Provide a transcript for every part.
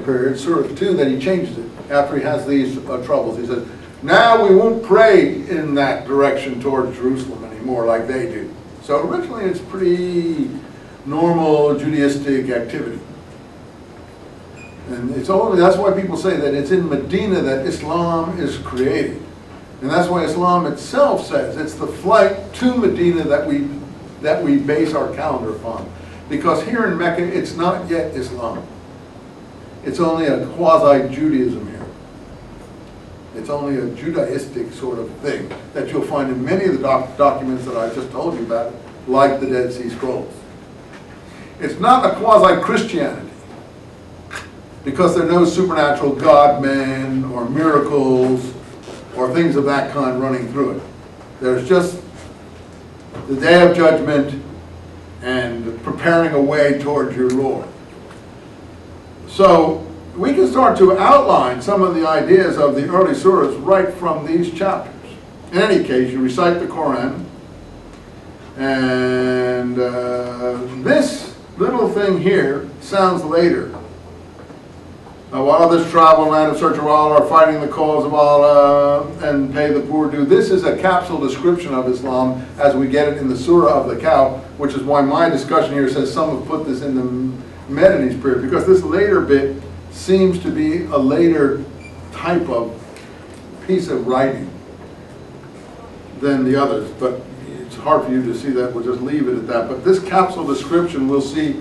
period, Surah 2, that he changes it after he has these troubles. He says, now we won't pray in that direction towards Jerusalem anymore like they do. So originally it's pretty normal Judaistic activity. And it's only, that's why people say that it's in Medina that Islam is created. And that's why Islam itself says it's the flight to Medina that we base our calendar upon. Because here in Mecca, it's not yet Islam. It's only a quasi-Judaism here. It's only a Judaistic sort of thing that you'll find in many of the documents that I just told you about, like the Dead Sea Scrolls. It's not a quasi-Christianity, because there are no supernatural God-men or miracles or things of that kind running through it. There's just the Day of Judgment and preparing a way towards your Lord. So we can start to outline some of the ideas of the early surahs right from these chapters. In any case, you recite the Quran, and this little thing here sounds later. While others travel around in search of Allah, are fighting the cause of Allah, and pay the poor due. This is a capsule description of Islam as we get it in the Surah of the Cow, which is why my discussion here says some have put this in the Medines period, because this later bit seems to be a later type of piece of writing than the others. But it's hard for you to see that. We'll just leave it at that. But this capsule description we'll see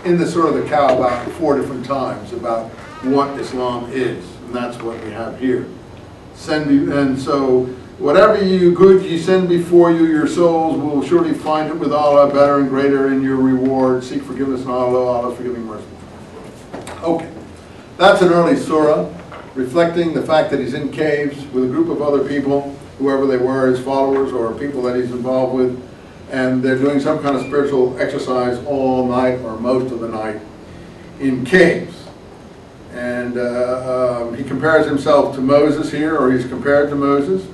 in the Surah of the Cow about 4 different times about what Islam is, and that's what we have here. And so, whatever good you send before you, your souls will surely find it with Allah, better and greater in your reward. Seek forgiveness in Allah, Allah's forgiving mercy. Okay, that's an early surah, reflecting the fact that he's in caves with a group of other people, whoever they were, his followers or people that he's involved with, and they're doing some kind of spiritual exercise all night or most of the night in caves. And he compares himself to Moses here, or he's compared to Moses.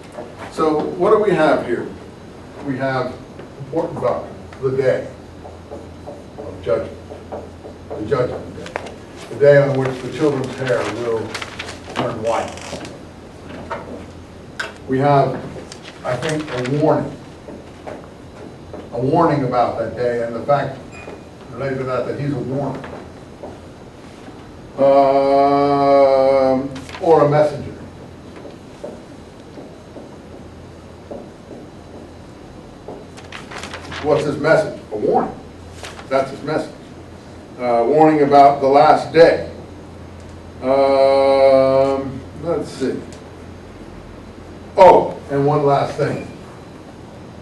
So what do we have here? We have important doctrine, the day of judgment, the judgment day, the day on which the children's hair will turn white. We have, I think, a warning about that day, and the fact related to that he's a warner. Or a messenger. What's his message? A warning. That's his message. Warning about the last day. Let's see. Oh, and one last thing.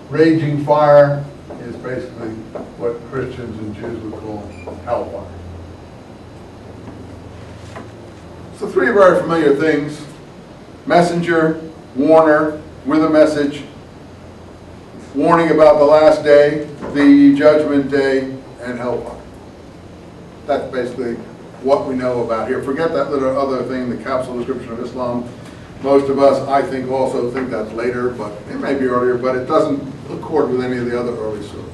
Raging fire is basically what Christians and Jews would call hellfire. So 3 very familiar things: messenger, warner, with a message, warning about the last day, the judgment day, and hellfire. That's basically what we know about here. Forget that little other thing, the capsule description of Islam. Most of us, I think, also think that's later, but it may be earlier, but it doesn't accord with any of the other early surahs.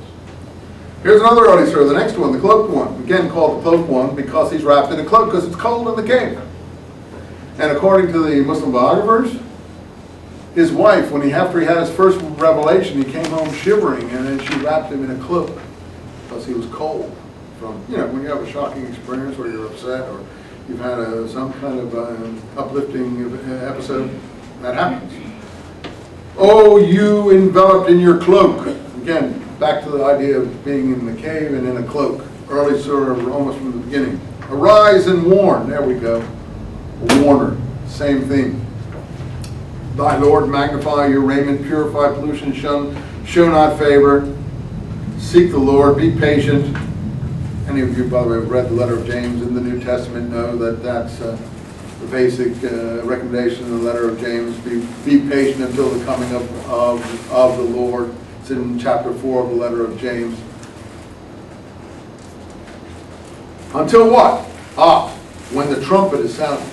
Here's another early surah, the next one, the cloaked one. Again called the cloaked one because he's wrapped in a cloak because it's cold in the cave. And according to the Muslim biographers, his wife, after he had his first revelation, he came home shivering, and then she wrapped him in a cloak because he was cold. From, when you have a shocking experience or you're upset or you've had some kind of uplifting episode, that happens. Oh, you enveloped in your cloak. Again, back to the idea of being in the cave and in a cloak. Early surah, almost from the beginning. Arise and warn. There we go. A warner. Same thing. Thy Lord magnify your raiment, purify pollution, show not favor. Seek the Lord, be patient. Any of you, by the way, have read the letter of James in the New Testament know that that's the basic recommendation in the letter of James. Be patient until the coming of the Lord. It's in chapter 4 of the letter of James. Until what? When the trumpet is sounded.